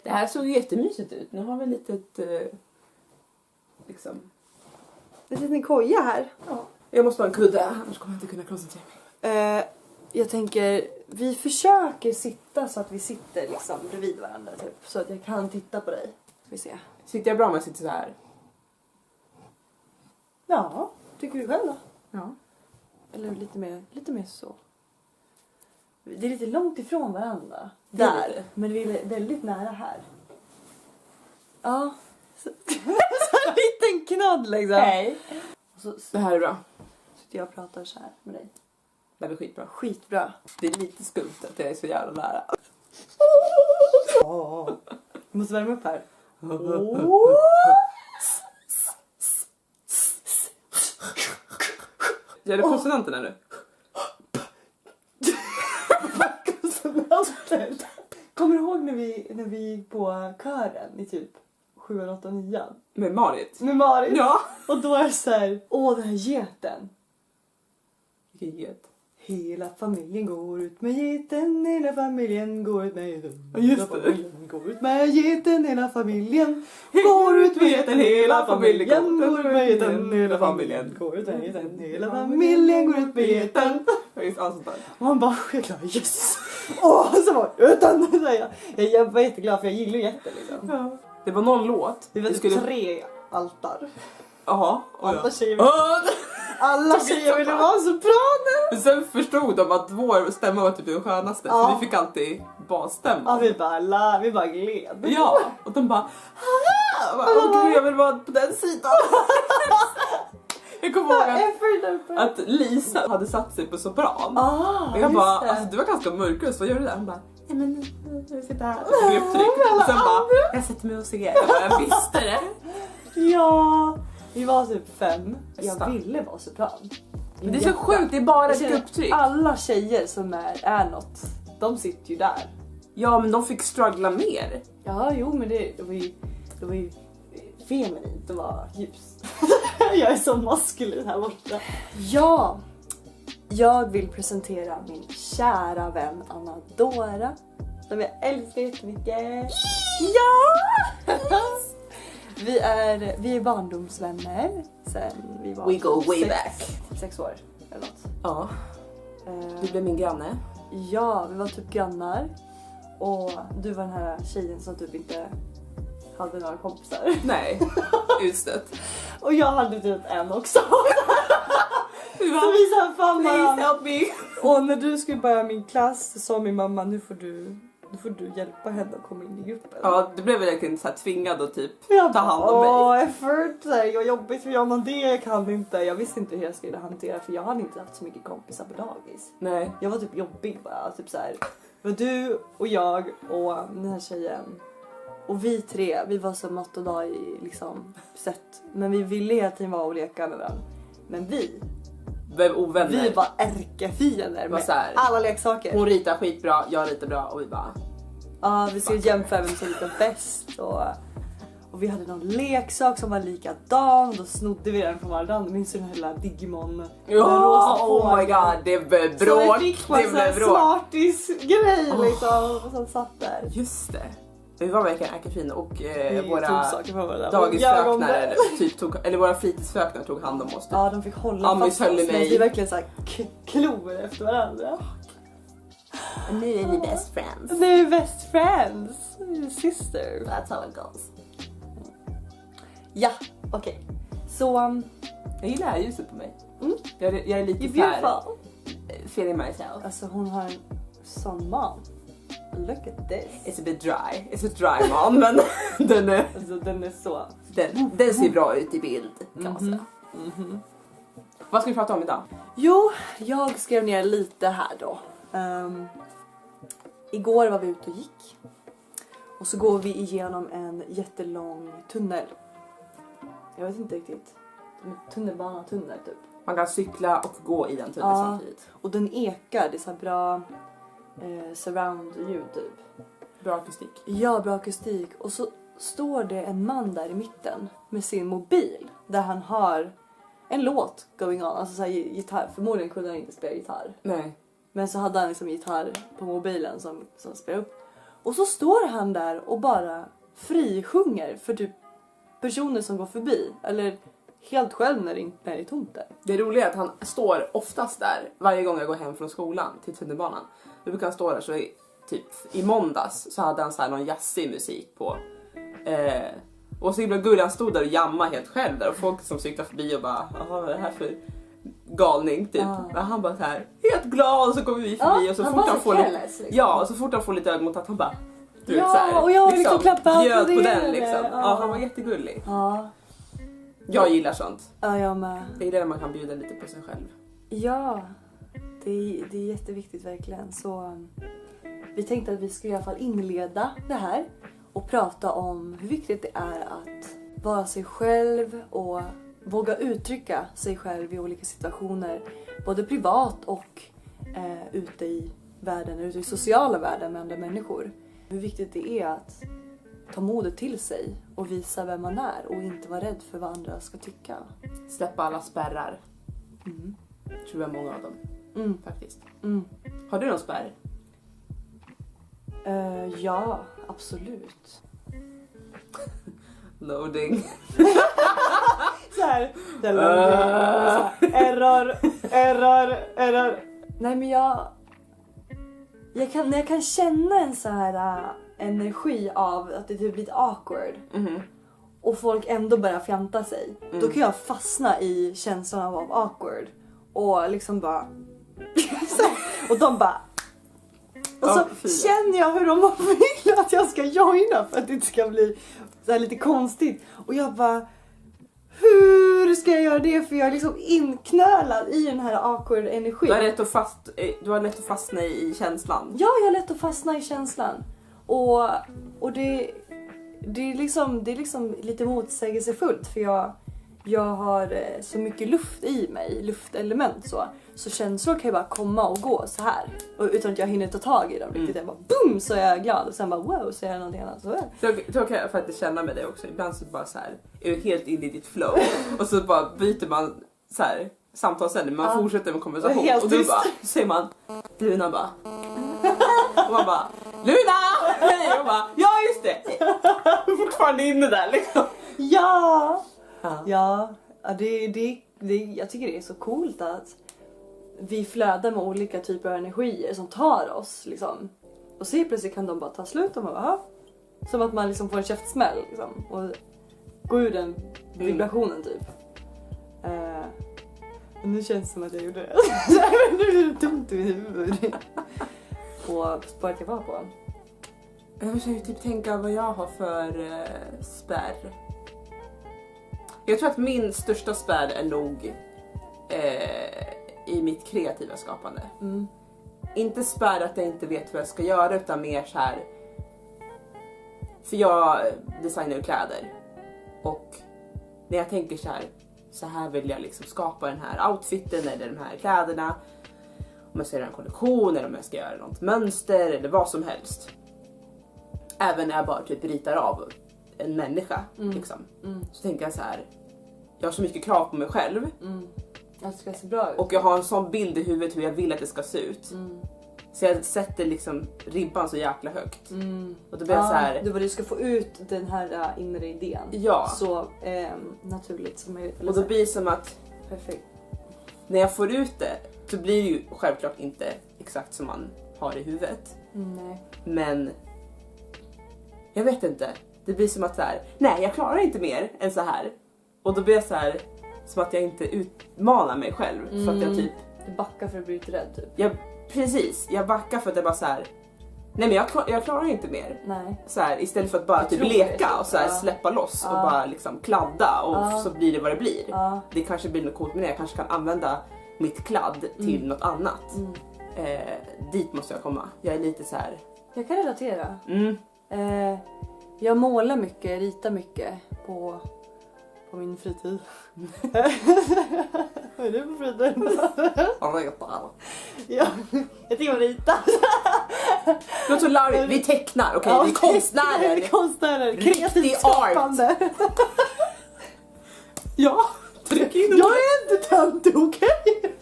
Det här såg ju jättemysigt ut. Nu har vi ett litet... liksom... En liten koja här. Ja. Jag måste ha en kudde, annars kommer jag inte kunna koncentrera mig. Jag tänker, vi försöker sitta så att vi sitter liksom bredvid varandra typ. Så att jag kan titta på dig. Ska vi se. Sitter jag bra om jag sitter så här? Ja, tycker du själv då? Ja. Eller lite mer så. Det är lite långt ifrån varandra. Det är Där. lite. Men vi är väldigt nära här. Ja. Så en liten knadd liksom. Hej. Och så Det här är bra. sitter jag och pratar så här med dig. Det här är skitbra. Skitbra. Det är lite skumt att jag är så jävla nära. Vi måste värma upp här. Gör det konsonanterna nu? Kommer du ihåg när vi gick på kören i typ 7, 8, 9? Med Marit? Med Marit? Ja. Och då är det så här, den här geten. Vilken get? Hela familjen går ut med geten, hela familjen går ut med geten. Ja, just Hela det. familjen går ut med geten, hela familjen går ut med geten, hela familjen går ut med geten, hela familjen går ut med geten, hela familjen går ut med geten. Och man bara, jag är glad, yes! Så var utan jag var jätteglad för jag gillar ju getter liksom. Ja. Det var någon låt. Det var skulle... 3 altar. Jaha. Alla tjejer ville vara sopraner. Men sen förstod de att vår stämma var typ den skönaste. Ja. Så vi fick alltid basstämma. Ja, vi bara gled. Ja, och de bara åh gud, jag vill vara på den sidan. Jag kommer ihåg att Lisa hade satt sig på sopran. Och jag bara, alltså, du var ganska mörkröst, vad gör du där? Hon bara, nej men jag sitter här. Och sen bara, jag sätter mig och ser. Jag visste det. Ja, vi var typ 5. Jag Bästa. ville vara sopran. Men det är så sjukt, det är bara ett grupptryck. Alla tjejer som är något, de sitter ju där. Ja, men de fick struggla mer. Ja, jo, men det var ju feminint att vara ljus. Jag är så maskulin här borta. Ja, jag vill presentera min kära vän Anna Dora, som jag älskar jättemycket. Ja! Vi är barndomsvänner sen vi var We go way back. 6 år eller något. Ja, du blev min granne. Ja, vi var typ grannar. Och du var den här tjejen som typ inte hade några kompisar. Nej, utstött. Och jag hade typ en också. Så vi sa fan Please help me. Och när du skulle börja min klass så sa min mamma, nu får du hjälpa henne att komma in i gruppen. Ja, det blev verkligen så här tvingad att typ Jag ta hand om mig. Effort, det var jobbigt för gör man det, jag kan inte. Jag visste inte hur jag skulle hantera, för jag hade inte haft så mycket kompisar på dagis. Nej. Jag var typ jobbig bara, typ så här. Det var du och jag och den här tjejen. Och vi 3, vi var som natt och dag i liksom sätt. Men vi ville hela tiden vara och leka med varandra. Men vi var ärkefiender med så här, alla leksaker. hon ritar skitbra, jag ritar bra och vi bara... Ja, vi skulle jämföra vem som ritar bäst. Och vi hade någon leksak som var likadan. Då snodde vi den från varandra. Minns du den här lilla Digimon? Ja, oh my god, det blev bråk. Så vi fick bara en smartis grej liksom. Och som satt där. Just det. Vi var verkligen ärkefina och våra dagisfröknar eller våra fritidsfröknar tog hand om oss. Typ. Ja, de fick hålla fast oss. Vi verkligen så här klor efter varandra. Nu är vi best friends. Nu är vi best friends. Sister. That's how it goes. Ja, okej. Så... jag gillar det här ljuset på mig. Mm. Jag är lite You're beautiful. Feeling myself. Alltså hon har en sån man. Look at this. It's a bit dry. It's a dry man, men den är så... Den ser bra ut i bild, kan man säga. Vad ska vi prata om idag? Jo, jag skrev ner lite här då. Igår var vi ute och gick. Och så går vi igenom en jättelång tunnel. Jag vet inte riktigt. Tunnelbana-tunnel typ. Man kan cykla och gå i den tunneln samtidigt. Och den ekar, det är så här bra surround-ljud typ. Bra akustik. Ja, bra akustik. Och så står det en man där i mitten med sin mobil. Där han har en låt going on. Alltså så här gitarr. Förmodligen kunde han inte spela gitarr. Nej. Men så hade han liksom gitarr på mobilen som spelade upp. Och så står han där och bara frisjunger för typ personer som går förbi. Eller helt själv när det inte är tomt där. Det roliga är att han står oftast där varje gång jag går hem från skolan till tunnelbanan. Då brukar han stå där, så typ i måndags så hade han så här någon jazzig musik på. Och så himla gullig, han stod där och jammade helt själv där. Och folk som cyklar förbi och bara, jaha, vad är det här för galning typ. Men han bara så här helt glad, och så kommer vi förbi och så fort han får lite, liksom. Ja, och så fort han får lite ögonmot att han bara, du vet, så här, och jag liksom klappat bjöd på den liksom. Ja, han var jättegullig. Jag gillar sånt. Ja, jag med. Det är det man kan bjuda lite på sig själv. Ja, det är jätteviktigt verkligen. Så vi tänkte att vi skulle i alla fall inleda det här och prata om hur viktigt det är att vara sig själv och våga uttrycka sig själv i olika situationer. Både privat och ute i världen, ute i sociala världen med andra människor. Hur viktigt det är att ta modet till sig och visa vem man är och inte vara rädd för vad andra ska tycka. Släppa alla spärrar. Tror jag många av dem. Faktiskt. Har du någon spärr? Ja, absolut. Loading. Så här. Error. Nej, men när jag kan känna en så här energi av att det typ blir awkward. Och folk ändå börjar fjanta sig. Då kan jag fastna i känslan av awkward. Och liksom bara... och de bara... Och så känner jag hur de vill att jag ska joina för att det inte ska bli så här lite konstigt. Och jag bara... Hur ska jag göra det? För jag är liksom inknölad i den här awkward energin. Du har lätt att fastna i känslan. Ja, jag har lätt att fastna i känslan. Och det är liksom lite motsägelsefullt. För jag har så mycket luft i mig. Luftelement så. Så känslor kan ju bara komma och gå så här. Och utan att jag hinner ta tag i dem riktigt. Jag bara boom, så är jag glad. Och sen bara wow, så är jag någonting annat. Så kan jag faktiskt känna med det också. Ibland så bara så här, är du helt inne i ditt flow. Och så bara byter man så här samtalsämne. Man fortsätter med konversation. Och då bara säger man Luna bara. Och man bara Luna! Hej! Och bara ja, just det. Fortfarande inne där liksom. Ja, jag tycker det är så coolt att vi flödar med olika typer av energier som tar oss liksom. Och så plötsligt kan de bara ta slut och man bara, som att man liksom får en käftsmäll liksom. Och gå ur den vibrationen typ. Nu känns det som att jag gjorde det. Nu är det dumt i huvudet. På spåret jag var på. Jag försöker typ tänka vad jag har för spärr. Jag tror att min största spärr är nog i mitt kreativa skapande. Inte spärr att jag inte vet vad jag ska göra, utan mer så här. För jag designar ju kläder. Och när jag tänker så här vill jag liksom skapa den här outfiten eller de här kläderna. Om jag ska göra en kollektion eller om jag ska göra något mönster eller vad som helst. Även när jag bara typ ritar av en människa liksom. Så tänker jag så här. Jag har så mycket krav på mig själv. Att det ska se bra ut. Och jag har en sån bild i huvudet hur jag vill att det ska se ut. Så jag sätter liksom ribban så jäkla högt. Och då blir jag så här. Du ska få ut den här inre idén. Ja. Så naturligt som möjligt. Och då blir det som att perfekt. När jag får ut det så blir det ju självklart inte exakt som man har i huvudet. Nej. Men jag vet inte. Det blir som att så här, nej, jag klarar inte mer än så här. Och då blir jag så här som att jag inte utmanar mig själv för att jag typ du backar för att bli lite rädd typ. Precis, jag backar för att jag bara så här. Nej, men jag klarar inte mer. Nej. Så här, istället för att bara typ leka och så här, släppa loss och bara liksom kladda och så blir det vad det blir. Det kanske blir något coolt med det. Jag kanske kan använda mitt kladd till något annat. Dit måste jag komma. Jag är lite så här. Jag kan relatera. Jag målar mycket, ritar mycket på min fritid. Vad är du på fritiden? Ja, jag tycker om att rita. Det låter så larvigt. Vi tecknar, okej? Vi är konstnärer. Vi är konstnärer. Kreativt skapande. Ja, tryck in. Jag är inte tönt, okej?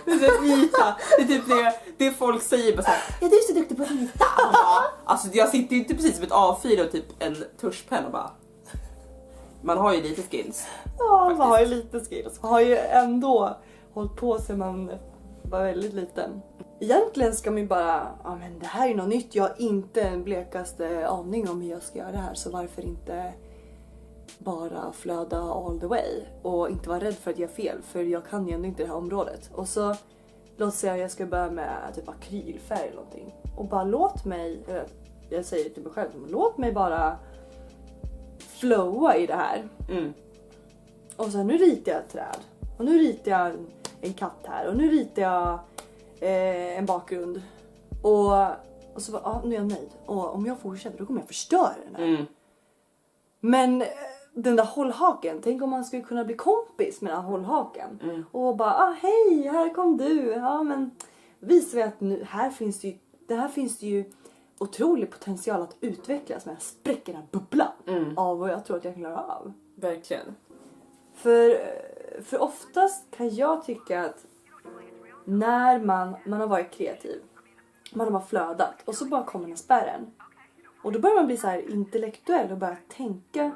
Det är rita. Det är typ det folk säger bara såhär, ja du är så duktig på att rita. Alltså jag sitter ju inte precis som ett A4 och typ en tuschpenna och bara. Man har ju lite skills. Ja, faktiskt. Man har ju lite skills. Man har ju ändå hållit på sig man var väldigt liten. Egentligen ska man ju bara, ja men det här är något nytt. Jag har inte en blekaste aning om hur jag ska göra det här. Så varför inte bara flöda all the way. Och inte vara rädd för att göra fel. För jag kan ju ändå inte det här området. Och så, låt säga att jag ska börja med typ akrylfärg eller någonting. Och bara låt mig, jag säger till mig själv, låt mig bara flowa i det här. Och så nu ritar jag ett träd. Och nu ritar jag en katt här. Och nu ritar jag en bakgrund. Och så bara, nu är jag nöjd. Och om jag fortsätter då kommer jag förstöra den här. Men den där hållhaken, tänk om man skulle kunna bli kompis med den här hållhaken. Och bara, hej, här kom du. Ja men visar vi att nu, här finns det ju otrolig potential att utvecklas. Men jag spräcker den här bubblan av vad jag tror att jag kan klara av. Verkligen. För oftast kan jag tycka att när man har varit kreativ, man har bara flödat och så bara kommer den spärren. Och då börjar man bli så här intellektuell och börja tänka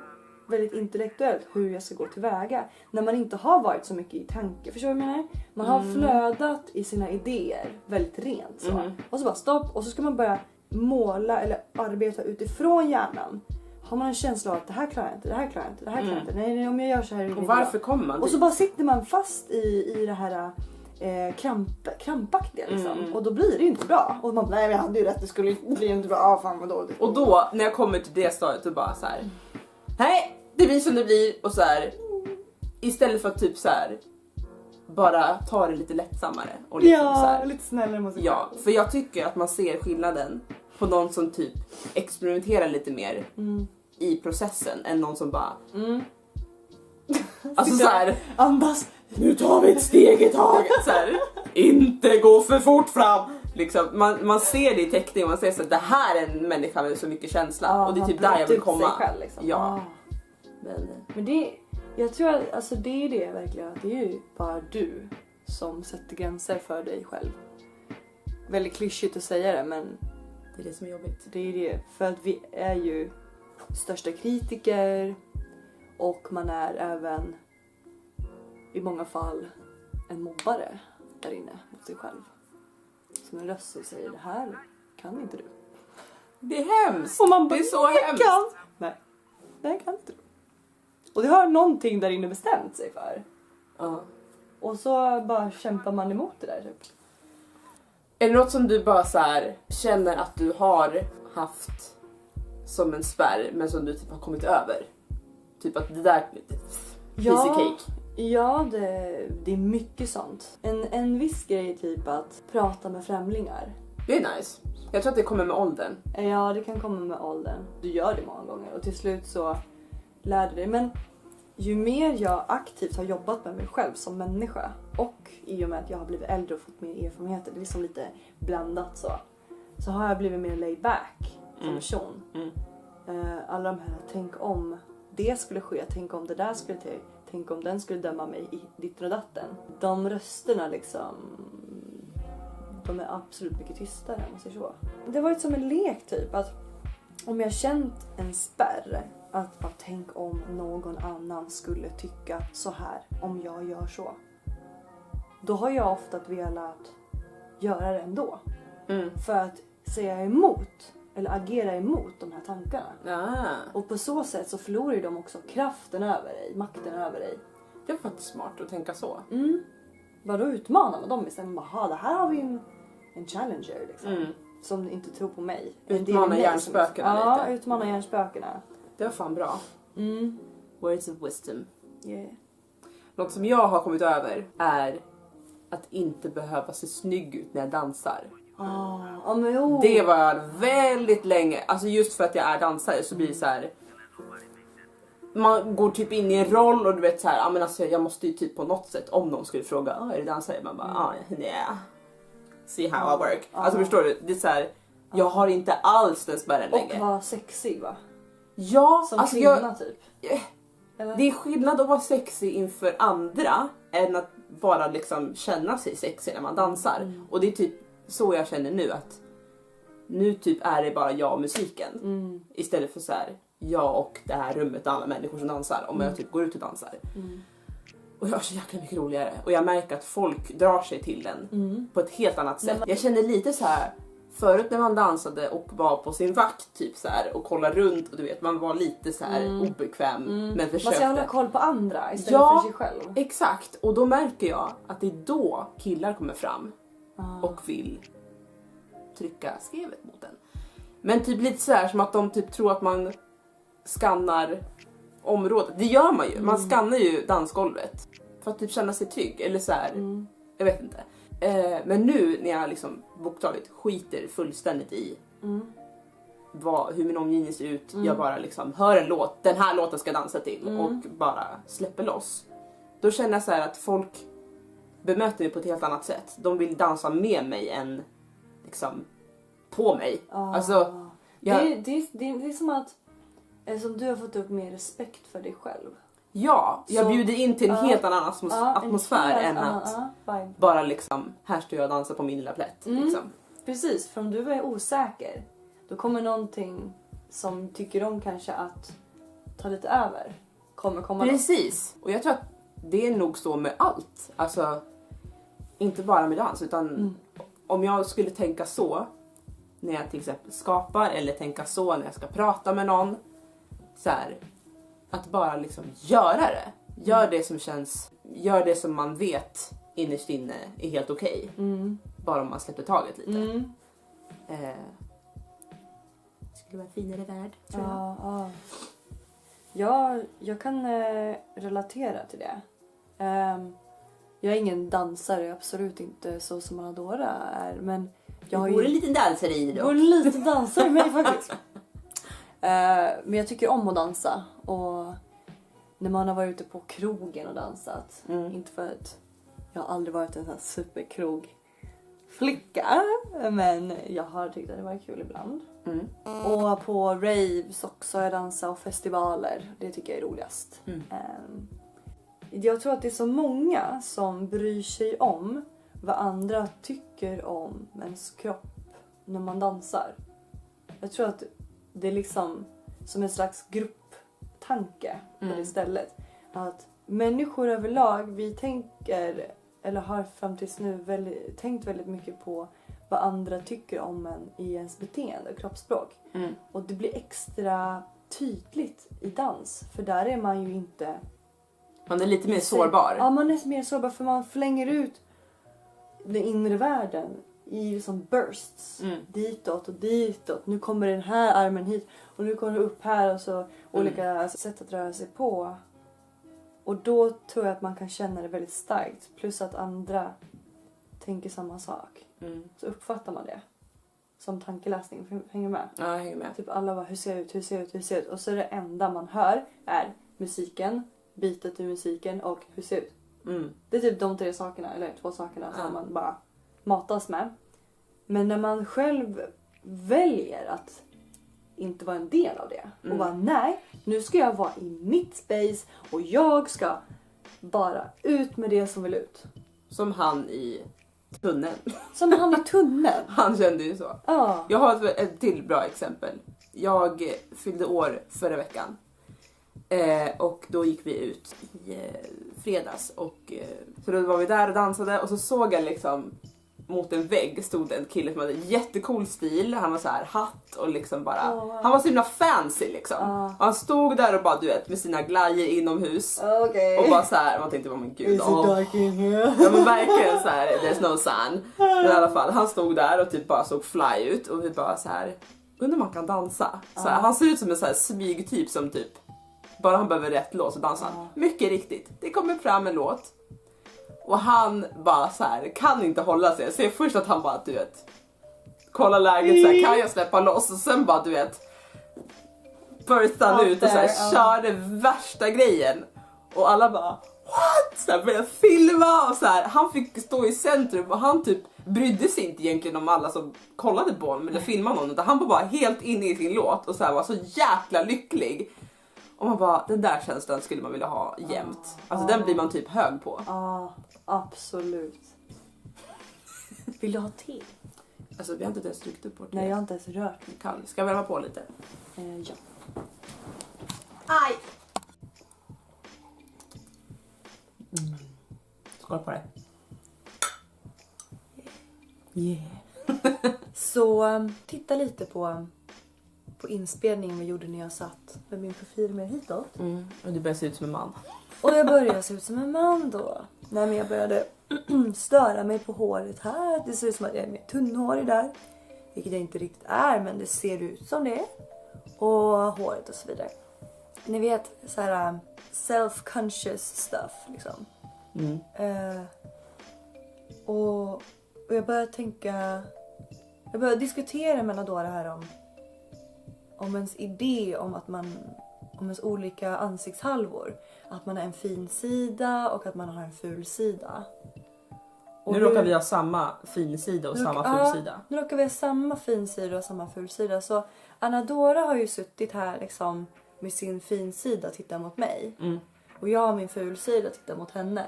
väldigt intellektuellt hur jag ska gå tillväga. När man inte har varit så mycket i tanke, förstår du vad jag menar? Man har flödat i sina idéer väldigt rent så. Och så bara stopp och så ska man börja måla eller arbeta utifrån hjärnan. Har man en känsla av att det här klarar jag inte, det här klarar jag inte, det här klarar jag inte. Nej, om jag gör så här är det och varför kommer man dit? Och så bara sitter man fast i det här krampaktiga liksom. Och då blir det ju inte bra. Och man bara, nej jag hade ju rätt, det skulle bli inte bra. Fan vad dåligt. Och då när jag kommer till det stadiet och bara så här, nej det blir som det blir. Och så här, istället för att typ så här bara ta det lite lättsammare och liksom så här, lite snällare musik. Ja, för jag tycker att man ser skillnaden på någon som typ experimenterar lite mer i processen än någon som bara alltså så här, andas, nu tar vi ett steg i taget så här, inte gå för fort fram liksom. Man ser det i teckning och man ser så att det här är en människa med så mycket känsla och det är typ där jag vill komma själv, liksom. Ja. Men det, jag tror att alltså det är det verkligen, det är ju bara du som sätter gränser för dig själv. Väldigt klyschigt att säga det, men det är det som är jobbigt. Det är det, för att vi är ju största kritiker och man är även i många fall en mobbare där inne mot sig själv. Som en röst som säger, det här kan inte du. Det är hemskt. Och man bara, det är så hemskt. Nej, det kan inte du. Och det har någonting där inne bestämt sig för. Och så bara kämpar man emot det där typ. Är det något som du bara så här känner att du har haft som en spärr men som du typ har kommit över? Typ att det där piece of cake. Ja, det är mycket sånt. En viss grej typ att prata med främlingar. Det är nice. Jag tror att det kommer med åldern. Ja, det kan komma med åldern. Du gör det många gånger och till slut så lär du dig. Men ju mer jag aktivt har jobbat med mig själv som människa och i och med att jag har blivit äldre och fått mer erfarenheter, det är liksom lite blandat så har jag blivit mer laid back som person. Alla de här, tänk om det skulle ske, tänk om det där skulle tänk om den skulle döma mig i ditten och datten. De rösterna liksom, de är absolut mycket tystare om man säger så. Det har varit som en lek typ, att om jag känt en spärr, att bara tänk om någon annan skulle tycka så här om jag gör så. Då har jag ofta velat göra det ändå. För att säga emot eller agera emot de här tankarna. Och på så sätt så förlorar ju de också kraften över dig, makten över dig. Det är faktiskt smart att tänka så. Vadå utmanar man dem istället? Bara, det här har vi en challenger liksom. Som inte tror på mig. Utmana hjärnspökena lite. Ja, utmana hjärnspökena. Det var fan bra. Words of wisdom. Yeah. Något som jag har kommit över är att inte behöva se snygg ut när jag dansar. Det var väldigt länge. Alltså just för att jag är dansare så blir det så här. Man går typ in i en roll och du vet så här, men alltså jag måste ju typ på något sätt, om någon skulle fråga, är det dansare? Man bara, yeah. See how I work. Alltså förstår du, det är så här, jag har inte alls den spärren längre. Och var sexig va? Ja, som alltså kvinna typ. Eller? Det är skillnad att vara sexig inför andra än att bara liksom känna sig sexig när man dansar. Och det är typ så jag känner nu, att nu typ är det bara jag och musiken. Istället för så här, jag och det här rummet och alla människor som dansar. Om jag typ går ut och dansar. Och jag har så jäkla mycket roligare. Och jag märker att folk drar sig till den på ett helt annat sätt. Jag känner lite så här. Förut när man dansade och var på sin vakt typ så här, och kollade runt och du vet, man var lite så här obekväm men försökte. Man ska hålla koll på andra istället för sig själv. Exakt. Och då märker jag att det är då killar kommer fram och vill trycka skrevet mot den. Men typ lite så här som att de typ tror att man skannar området. Det gör man ju. Man skannar ju dansgolvet för att typ känna sig trygg eller så här. Jag vet inte. Men nu när jag liksom bokstavligt skiter fullständigt i hur min omgivning ser ut. Jag bara liksom hör en låt, den här låten ska jag dansa till och bara släpper loss. Då känner jag så här att folk bemöter mig på ett helt annat sätt. De vill dansa med mig än liksom på mig. Alltså, det är som att som du har fått upp mer respekt för dig själv. Ja, jag bjuder in till en helt annan atmosfär än att bara liksom, här står jag och dansar på min lilla plätt. Liksom. Precis, för om du är osäker, då kommer någonting som tycker om kanske att ta lite över. Kommer komma. Precis, och jag tror att det är nog så med allt. Alltså, inte bara med dans, utan om jag skulle tänka så när jag till exempel skapar, eller tänka så när jag ska prata med någon, så här, att bara liksom göra det. Gör det som känns, gör det som man vet innerst inne är helt okej. Bara om man släpper taget lite. Det skulle vara en finare värld, tror jag. Ja, jag kan relatera till det. Jag är ingen dansare, absolut inte så som Adora är. Men jag har en liten dansare i det då. En liten dansare i mig faktiskt. Men jag tycker om att dansa. Och när man har varit ute på krogen och dansat. Inte för att jag har aldrig varit en sån här superkrogflicka. Men jag har tyckt att det var kul ibland. Och på raves också har jag dansat och festivaler. Det tycker jag är roligast. Jag tror att det är så många som bryr sig om vad andra tycker om ens kropp när man dansar. Jag tror att det är liksom som en slags grupptanke på det stället. Att människor överlag, vi tänker, eller har fram tills nu tänkt väldigt mycket på vad andra tycker om en i ens beteende och kroppsspråk. Och det blir extra tydligt i dans. För där är man ju inte... Man är lite mer sårbar. Ja, man är mer sårbar för man flänger ut den inre världen i som bursts. Ditåt och ditåt. Nu kommer den här armen hit och nu kommer det upp här och så olika sätt att röra sig på. Och då tror jag att man kan känna det väldigt starkt. Plus att andra tänker samma sak. Så uppfattar man det. Som tankeläsning. Hänger med? Ja, jag hänger med. Typ alla bara, hur ser jag ut, hur ser jag ut, hur ser jag ut? Och så är det enda man hör är musiken, bitet i musiken och hur ser jag ut. Det är typ de 3 sakerna, eller 2 sakerna som man bara matas med. Men när man själv väljer att inte vara en del av det. Och bara, nej, nu ska jag vara i mitt space och jag ska bara ut med det som vill ut. Som han i tunneln. Som han i tunneln. Han kände ju så. Jag har ett till bra exempel. Jag fyllde år förra veckan. Och då gick vi ut i fredags. Och så då var vi där och dansade. Och så såg jag liksom mot en vägg stod en kille som hade jättecool stil. Han var så här hatt och liksom bara... Han var så himla fancy liksom. Och han stod där och bara, du vet, med sina glajjor inomhus. Och bara så här, man tänkte, men gud. Is it dark in here? Ja, men verkligen så här, there's no sun. Men i alla fall, han stod där och typ bara såg fly ut. Och vi bara så här, undrar om man kan dansa. Så här, han ser ut som en så här smygtyp som typ, bara han behöver rätt låt så dansar han. Mycket riktigt, det kommer fram en låt. Och han bara så här, kan inte hålla sig. Jag ser först att han bara, du vet, kolla läget så här, kan jag släppa loss? Och sen bara, du vet, burstade ut och så här, körde värsta grejen. Och alla bara, what? Så här, började filma och så här. Han fick stå i centrum och han typ brydde sig inte egentligen om alla som kollade på honom eller filmade honom. Utan han var bara helt inne i sin låt och så här, var så jäkla lycklig. Och man bara, den där känslan skulle man vilja ha jämt. Alltså den blir man typ hög på. Ja, absolut. Vill du ha te? Alltså vi har inte ens tryckt upp vårt te. Nej, jag har inte ens rört mig. Ska jag värma på lite? Ja. Aj! Skål på det. Yeah. Så titta lite på inspelningen vi gjorde när jag satt med min profil mer hitåt. Och du börjar se ut som en man. Och jag började se ut som en man då. Nej, men jag började störa mig på håret här. Det ser ut som att jag är mer tunnhårig där. Vilket jag inte riktigt är, men det ser ut som det. Och håret och så vidare. Ni vet, så här self-conscious stuff liksom. Och jag började tänka... Jag började diskutera med Nadora här om ens idé om att man... Om ens olika ansiktshalvor. Att man har en fin sida och att man har en ful sida. Och nu råkar vi ha samma fin sida och samma ful sida. Nu råkar vi ha samma fin sida och samma ful sida. Så Anadora har ju suttit här liksom med sin fin sida och tittat mot mig. Och jag har min ful sida och tittar mot henne.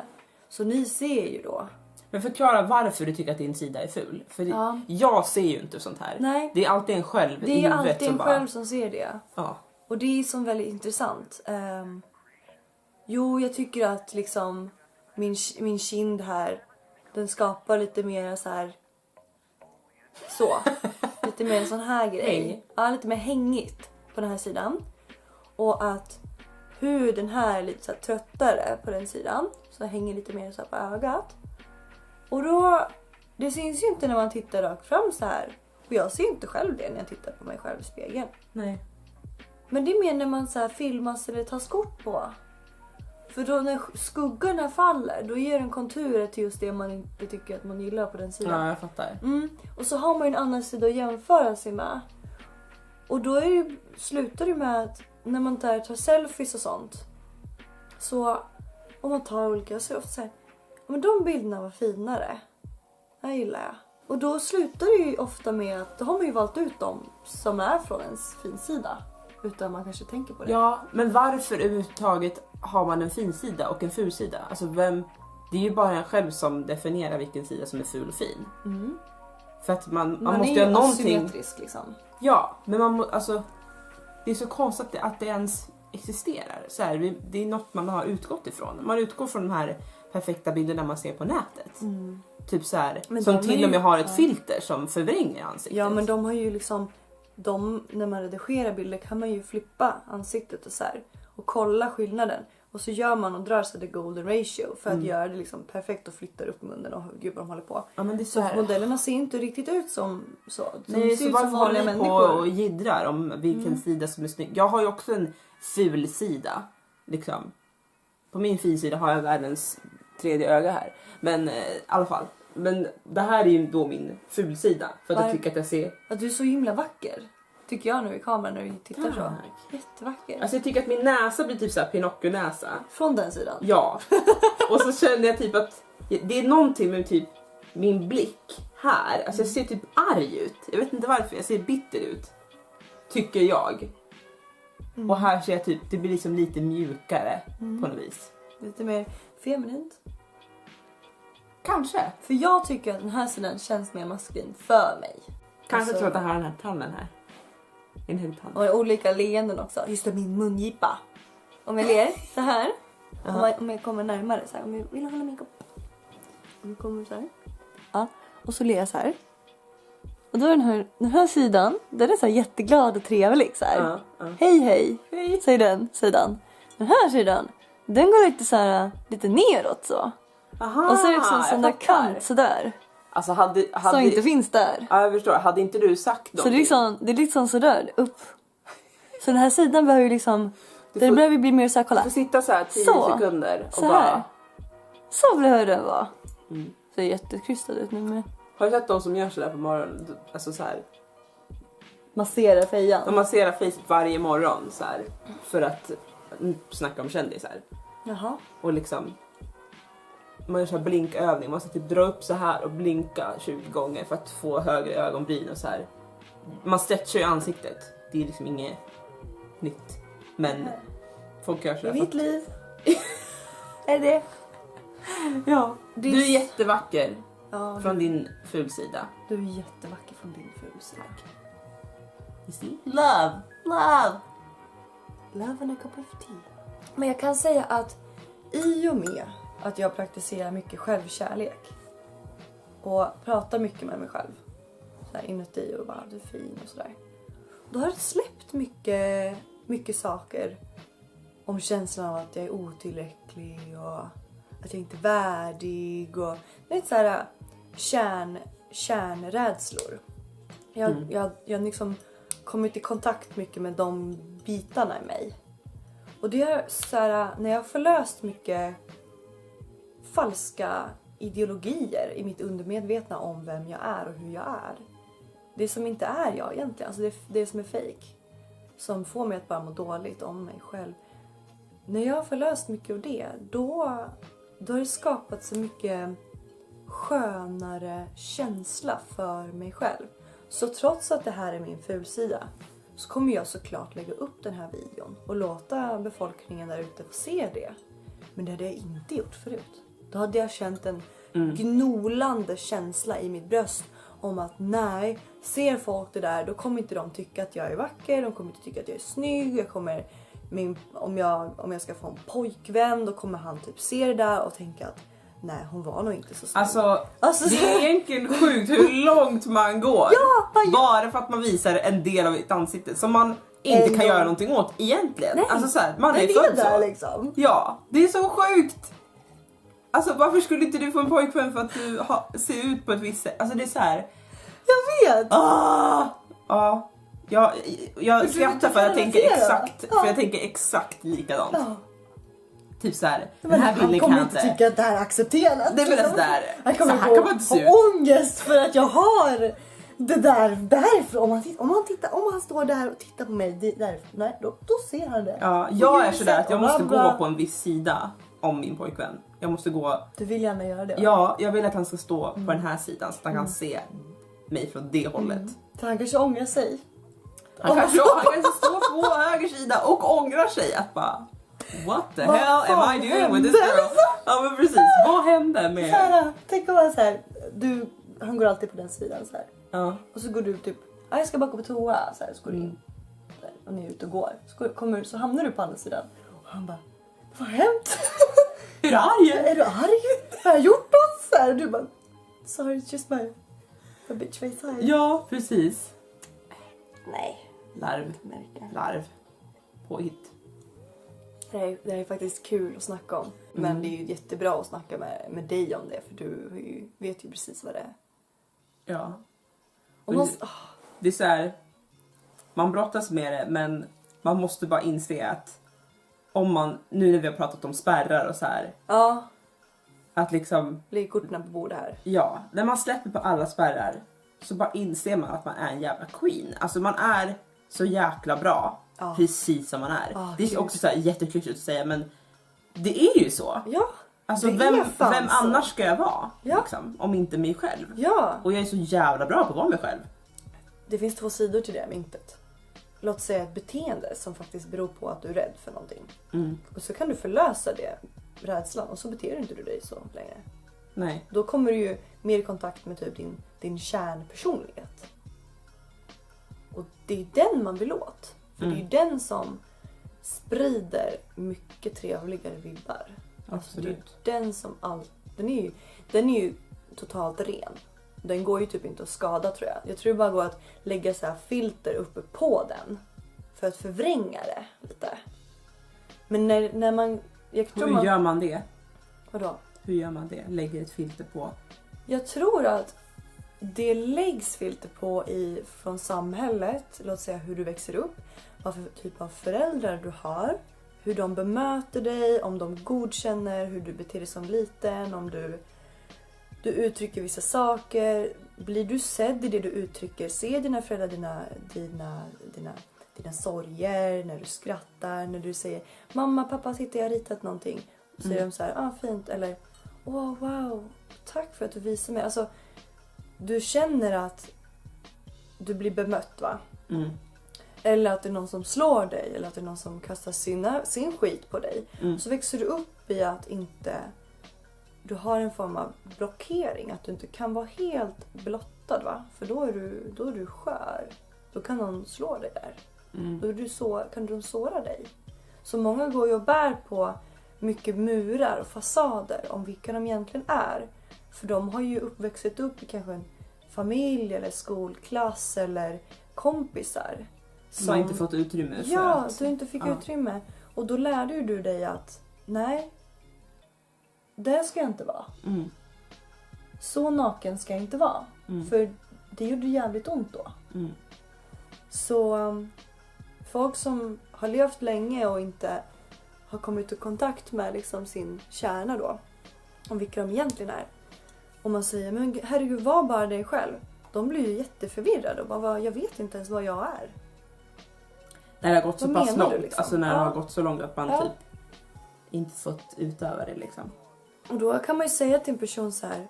Så ni ser ju då. Men förklara varför du tycker att din sida är ful. För jag ser ju inte sånt här. Nej. Det är alltid en själv det i huvudet. Det är alltid en som själv som ser det. Ja. Och det är som väldigt intressant. Jo, jag tycker att liksom min kind här, den skapar lite mer så här. Så. Lite mer en sån här grej. Ja, lite mer hängigt på den här sidan. Och att huden här är lite så här tröttare på den sidan. Så hänger lite mer så här på ögat. Och då, det syns ju inte när man tittar rakt fram så här. Och jag ser inte själv det när jag tittar på mig själv i spegeln. Nej. Men det är mer när man så här filmas eller tas kort på. För då när skuggorna faller, då ger den konturer till just det man inte tycker att man gillar på den sidan. Ja, jag fattar. Och så har man ju en annan sida att jämföra sig med. Och då slutar det med att när man tar selfies och sånt. Så om man tar olika så ofta säger, men de bilderna var finare. Det gillar jag. Och då slutar det ju ofta med att då har man ju valt ut dem som är från ens finsida. Utan man kanske tänker på det. Ja, men varför överhuvudtaget har man en fin sida och en ful sida? Alltså det är ju bara en själv som definierar vilken sida som är ful och fin. För att man måste ju ha någonting. Asymmetrisk liksom. Ja, men alltså det är så konstigt att det ens existerar. Så här, det är något man har utgått ifrån. Man utgår från de här perfekta bilderna man ser på nätet. Typ så här, men som till och med har ett filter som förvränger ansiktet. Ja, men de har ju liksom när man redigerar bilder kan man ju flippa ansiktet och så här och kolla skillnaden. Och så gör man och drar sig the golden ratio för att göra det liksom perfekt och flyttar upp munnen och gud vad de håller på. Ja, men det är så modellerna ser inte riktigt ut som så. Nej, så varför håller ni på och jiddrar om vilken sida som är snygg? Jag har ju också en ful sida. Liksom. På min fin sida har jag världens tredje öga här. Men i alla fall. Men det här är ju då min ful sida. För att jag tycker att jag ser... Att du är så himla vacker. Tycker jag nu i kameran när vi tittar så. Jättevacker. Alltså jag tycker att min näsa blir typ så här Pinocchio-näsa. Från den sidan? Ja. Och så känner jag typ att det är någonting med typ min blick här. Alltså jag ser typ arg ut. Jag vet inte varför. Jag ser bitter ut. Tycker jag. Och här ser jag typ, det blir liksom lite mjukare på något vis. Lite mer feminint. Kanske. För jag tycker att den här sidan känns mer maskulin för mig. Kanske alltså, tror att det här är den här tanden här. En högtand. Och olika leenden också. Just det, min mungipa. Om jag ler så här. Om jag kommer närmare så här. Om jag vill hålla min kopp. Om jag kommer så här. Ja. Och så ler jag så här. Och då är den här sidan. Den är så här jätteglad och trevlig så här. Hej hej. Säger den sidan. Den här sidan. Den går lite så här. Lite neråt så. Aha, och så är det liksom sån där kant sådär. Alltså hade som inte finns där. Ja, jag förstår. Hade inte du sagt någonting? Så det är liksom sådär upp. Så den här sidan behöver ju liksom... Den behöver bli mer såhär, kolla. Du får sitta så här 10 sekunder och så bara... Här. Så behöver den vara. Så det är jättekrystad ut nu med. Har du sett de som gör sådär på morgonen? Alltså så här. Masserar fejan. De masserar fejset varje morgon så här. För att snacka om kändisar. Jaha. Och liksom... Man gör så här blinkövning. Man ska typ dra upp så här och blinka 20 gånger för att få högre ögonbryn och så här. Man stretchar ju ansiktet. Det är liksom inget nytt. Men folk jag i mitt liv. Är det? Ja. Du är jättevacker från din fulsida. Du är jättevacker från din fulsida. You see? Love. Love and a cup of tea. Men jag kan säga att i och med att jag praktiserar mycket självkärlek och pratar mycket med mig själv så här inuti och bara du är fin och sådär. Då har det släppt mycket saker om känslan av att jag är otillräcklig och att jag inte är värdig och det är så här kärnrädslor. Jag liksom kommit i kontakt mycket med de bitarna i mig. Och det är så här, när jag har förlöst mycket falska ideologier i mitt undermedvetna om vem jag är och hur jag är. Det som inte är jag egentligen, alltså det som är fake. Som får mig att bara må dåligt om mig själv. När jag har förlöst mycket av det, då har det skapat så mycket skönare känsla för mig själv. Så trots att det här är min fulsida så kommer jag såklart lägga upp den här videon och låta befolkningen där ute få se det. Men det hade jag inte gjort förut. Då hade jag känt en gnolande känsla i mitt bröst om att nej, ser folk det där då kommer inte de tycka att jag är vacker, de kommer inte tycka att jag är snygg, om jag ska få en pojkvän då kommer han typ se det där och tänka att nej, hon var nog inte så snygg. Alltså det är egentligen sjukt hur långt man går. Bara för att man visar en del av ett ansikte som man inte kan göra någonting åt egentligen. Nej. Alltså så här, man är född så. Liksom. Ja, det är så sjukt. Alltså varför skulle inte du få en pojkvän för att du ser ut på ett visst sätt? Alltså det är så här. Jag vet. Jag skrattar för jag tänker exakt likadant. Ja. Typ såhär, den här bilden kan jag inte tycka att det här är accepterat. Det är väl sådär. Han kommer få ångest för att jag har det därifrån. Om han står där och tittar på mig nej, då ser han det. Ja, jag är sådär att jag måste gå på en viss sida om min pojkvän. Jag måste gå. Du vill gärna göra det. Ja, jag vill att han ska stå på den här sidan så att han kan se mig från det hållet. För han kanske ångrar sig. Han kanske står på höger sida och ångrar sig att bara what the hell am I doing with this girl? Ja men precis, vad hände med... Såhär, tänk om man såhär, han går alltid på den sidan såhär. Ja. Och så går du typ, jag ska bara gå på toa såhär, så går du in. Och ni är ute och går. Så hamnar du på andra sidan. Och han bara, vad har hänt? Är du arg? Är du arg? Har jag gjort något? Såhär, du bara, sorry it's just my bitch face här. Ja, precis. Nej. Larv. Påhitt. Det är faktiskt kul att snacka om. Men det är ju jättebra att snacka med dig om det. För du vet ju precis vad det är. Ja. Det är så här, man brottas med det. Men man måste bara inse att om man, nu när vi har pratat om spärrar och så här. Ja. Att liksom lägger korten på bordet här. Ja, när man släpper på alla spärrar så bara inser man att man är en jävla queen. Alltså man är så jäkla bra. Precis som man är. Det är också så här jätteklyschigt att säga, men det är ju så. Ja. Alltså vem annars ska jag vara? Ja. Liksom, om inte mig själv. Ja. Och jag är så jävla bra på att vara mig själv. Det finns två sidor till det myntet. Låt säga ett beteende som faktiskt beror på att du är rädd för någonting. Och så kan du förlösa det, rädslan, och så beter inte du dig så längre. Nej. Då kommer du ju mer i kontakt med typ din kärnpersonlighet. Och det är den man vill åt. För det är ju den som sprider mycket trevligare vibbar. Absolut. Alltså det är den som den är ju totalt ren. Den går ju typ inte att skada, tror jag. Jag tror det bara går att lägga så här filter uppe på den för att förvränga det lite. Men när man... Hur gör man det? Vadå? Hur gör man det? Lägger ett filter på? Jag tror att det läggs filter på från samhället. Låt säga hur du växer upp. Vad för typ av föräldrar du har. Hur de bemöter dig. Om de godkänner hur du beter dig som liten. Om du uttrycker vissa saker. Blir du sedd i det du uttrycker? Ser dina föräldrar dina sorger? När du skrattar? När du säger mamma, pappa, titta, jag har ritat någonting. Så säger de så här, fint. Eller, wow, tack för att du visar mig. Alltså, du känner att du blir bemött, va? Eller att det är någon som slår dig. Eller att det är någon som kastar sin skit på dig. Så växer du upp i att inte... Du har en form av blockering. Att du inte kan vara helt blottad, va? För då är du skör. Då kan någon slå dig där. Då kan de såra dig. Så många går ju och bär på mycket murar och fasader om vilka de egentligen är. För de har ju växt upp i kanske en familj eller skolklass eller kompisar. Som har inte fått utrymme för att... du inte fick utrymme. Och då lärde ju du dig att nej, det ska jag inte vara. Så naken ska jag inte vara. För det gjorde jävligt ont då. Så folk som har levt länge och inte har kommit i kontakt med liksom sin kärna då. Om vilka de egentligen är. Och man säger, men herregud, var bara dig själv. De blir ju jätteförvirrade och bara, jag vet inte ens vad jag är. När det har gått så pass långt. Liksom? Alltså när det har gått så långt att man typ inte fått utöva det liksom. Och då kan man ju säga till en person så här: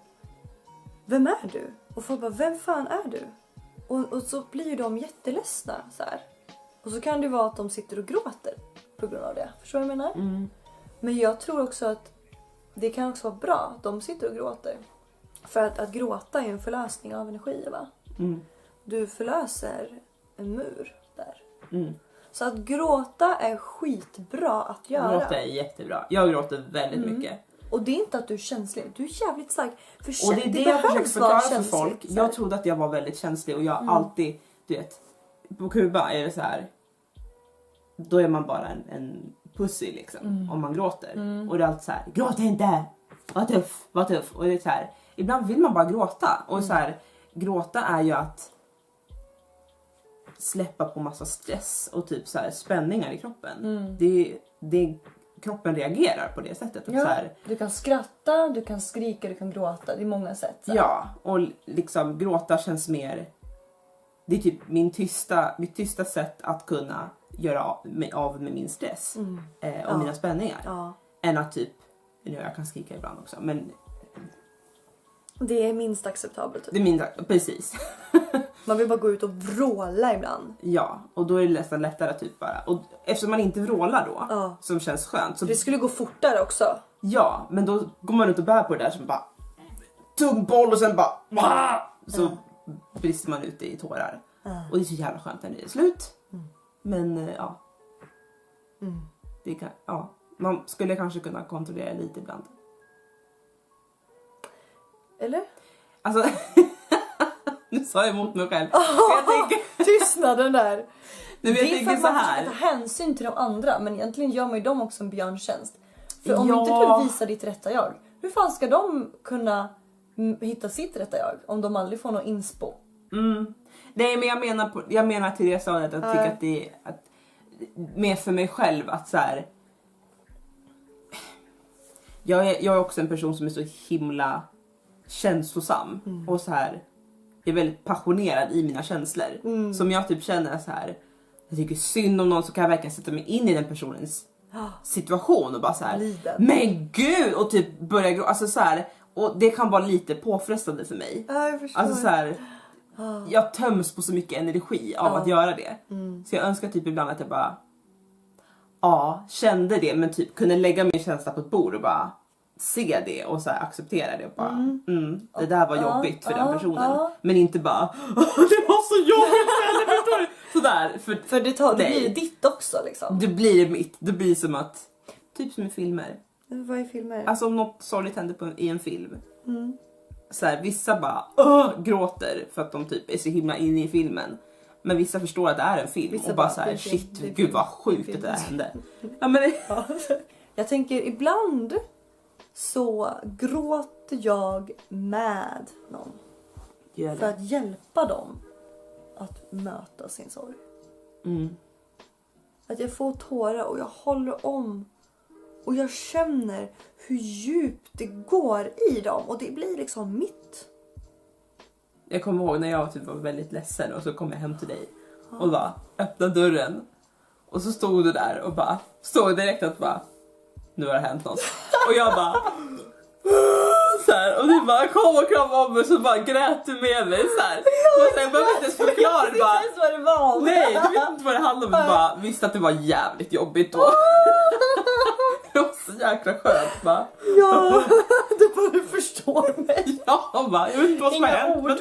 vem är du? Och folk bara, vem fan är du? Och så blir ju de jätteledsna så här. Och så kan det vara att de sitter och gråter på grund av det. Förstår du vad jag menar? Men jag tror också att det kan också vara bra att de sitter och gråter. För att gråta är en förlösning av energi, va? Du förlöser en mur där. Så att gråta är skitbra att göra. Gråta är jättebra. Jag gråter väldigt mycket. Och det är inte att du är känslig. Du är jävligt stark. Och det är det jag försöker förklara för folk. Jag trodde att jag var väldigt känslig. Och jag alltid, du vet, på Kuba är det så här. Då är man bara en pussy liksom. Om man gråter. Och det är alltid så här, gråt inte! Var tuff. Och det är så här, ibland vill man bara gråta. Och så här, gråta är ju att släppa på massa stress och typ så här spänningar i kroppen. Det kroppen reagerar på det sättet. Att så här, du kan skratta, du kan skrika, du kan gråta. Det är många sätt. Så. Ja, och liksom gråta känns mer... Det är typ mitt tysta sätt att kunna göra av med min stress. Och mina spänningar. Ja. Än att typ... Jag kan skrika ibland också, men... Det är minst acceptabelt. Typ. Det är minst, precis. Man vill bara gå ut och vråla ibland. Ja, och då är det nästan lättare typ bara. Och eftersom man inte vrålar då, som känns skönt. Så... Det skulle gå fortare också. Ja, men då går man ut och bär på det där som bara... Tumboll och sen bara... Så brister man ut i tårar. Och det är så jävla skönt när det är slut. Men ja. Det kan, man skulle kanske kunna kontrollera lite ibland. Eller? Alltså... Nu sa jag emot mig själv. Tystnaden där. Det är för att man försöker ta hänsyn till de andra. Men egentligen gör man ju dem också en björntjänst. För om inte du visar ditt rätta jag. Hur fan ska de kunna hitta sitt rätta jag? Om de aldrig får någon inspo. Nej, men jag menar till det stadiet att tycka att det är mer för mig själv att så här. Jag är också en person som är så himla känslosam. Och så här. Jag är väldigt passionerad i mina känslor. Som jag typ känner så här. Jag tycker synd om någon, så kan jag verkligen sätta mig in i den personens situation och bara så här. Men gud! Och typ börja gråta. Alltså så här. Och det kan vara lite påfrestande för mig. Jag förstår. Alltså så här. Jag töms på så mycket energi av att göra det. Så jag önskar typ ibland att jag bara kände det, men typ kunde lägga min känsla på ett bord och bara se det och så här acceptera det och bara det där var jobbigt för den personen, men inte bara det var så jobbigt sådär, för det blir ditt också liksom. Det blir mitt, det blir som att typ som i filmer. Vad är filmer? Alltså om något sorgligt händer i en film. Så här, vissa bara gråter för att de typ är så himla inne i filmen. Men vissa förstår att det är en film. Vissa och bara så här, shit, gud vad sjukt det där hände. Ja, men jag tänker ibland så gråter jag med någon. För att hjälpa dem att möta sin sorg. Att jag får tårar och jag håller om. Och jag känner hur djupt det går i dem. Och det blir liksom mitt. Jag kommer ihåg när jag typ var väldigt ledsen. Och så kom jag hem till dig. Och bara öppnade dörren. Och så stod du där och bara stod direkt att bara, nu har det hänt något. Och jag bara så så här, och du bara kom och kramade om mig, så bara grät du med mig så här. Och sen behöver jag inte ens förklara, du bara, vad det var. nej, du vet inte vad det handlade om, du bara visste att det var jävligt jobbigt då. Det var så jäkla skönt bara. Ja, du förstår mig. Ja, bara, jag vet inte vad som har hänt. Men,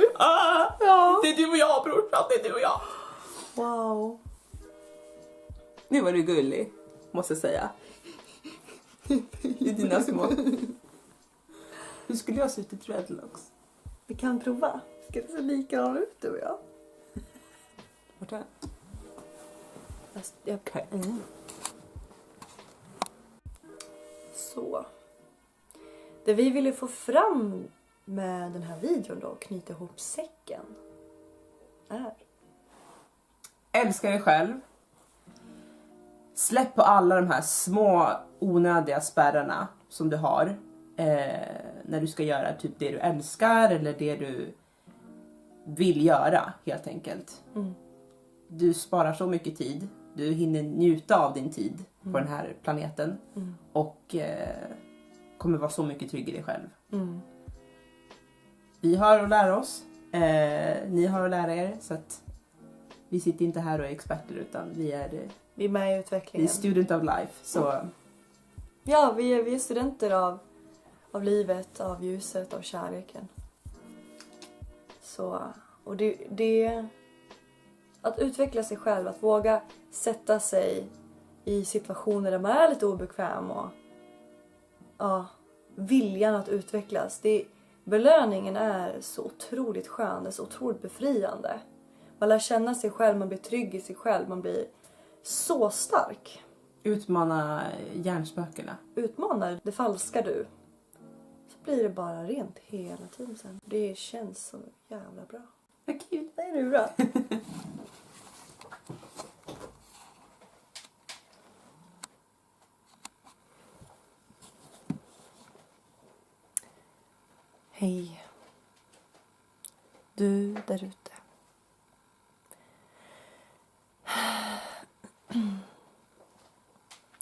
Ja. det är du och jag, brorsan, det är du och jag. Wow. Nu var du gullig, måste jag säga. I dina små. Hur skulle jag se ut i dreadlocks? Vi kan prova. Ska det se likadant ut, du och jag? Vart är det? Okej. Så. Det vi ville få fram med den här videon då, knyta ihop säcken, är... Älska dig själv. Släpp på alla de här små onödiga spärrarna som du har. När du ska göra typ det du älskar eller det du vill göra helt enkelt. Du sparar så mycket tid. Du hinner njuta av din tid på den här planeten. Och kommer vara så mycket trygg i dig själv. Vi har att lära oss. Ni har att lära er. Så att vi sitter inte här och är experter, utan vi är med i utvecklingen. Vi är student of life. Så. Ja, vi är studenter av livet, av ljuset, av kärleken. Så, och det att utveckla sig själv, att våga sätta sig i situationer där man är lite obekväm och viljan att utvecklas. Belöningen är så otroligt skön, det är så otroligt befriande. Man lär känna sig själv, man blir trygg i sig själv, man blir så stark. Utmana hjärnspökena. Utmana det falska du. Så blir det bara rent hela tiden sen. Det känns så jävla bra. Vad kul. Det är bra. Hej. Du där ute.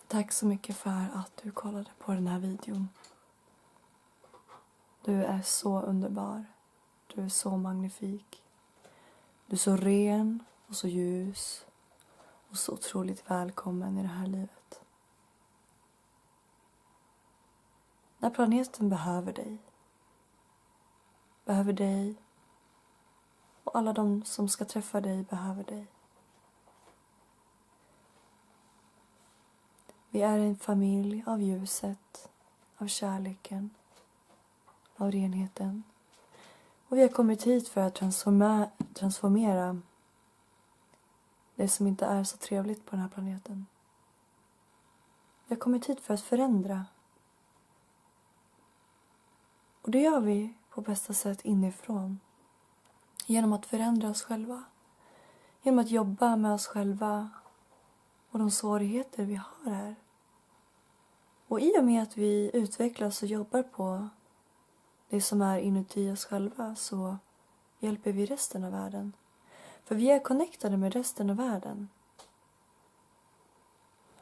Tack så mycket för att du kollade på den här videon. Du är så underbar. Du är så magnifik. Du är så ren och så ljus. Och så otroligt välkommen i det här livet. När planeten behöver dig. Behöver dig. Och alla de som ska träffa dig behöver dig. Vi är en familj av ljuset, av kärleken, av renheten. Och vi har kommit hit för att transformera det som inte är så trevligt på den här planeten. Vi har kommit hit för att förändra. Och det gör vi på bästa sätt inifrån. Genom att förändra oss själva. Genom att jobba med oss själva och de svårigheter vi har här. Och i och med att vi utvecklas och jobbar på det som är inuti oss själva, så hjälper vi resten av världen. För vi är connectade med resten av världen.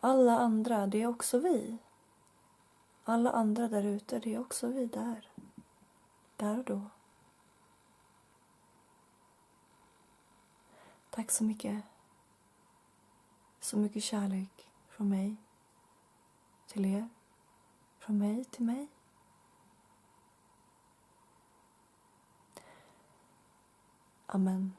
Alla andra, det är också vi. Alla andra där ute, det är också vi där. Där och då. Tack så mycket. Så mycket kärlek från mig till er. Från mig till mig. Amen.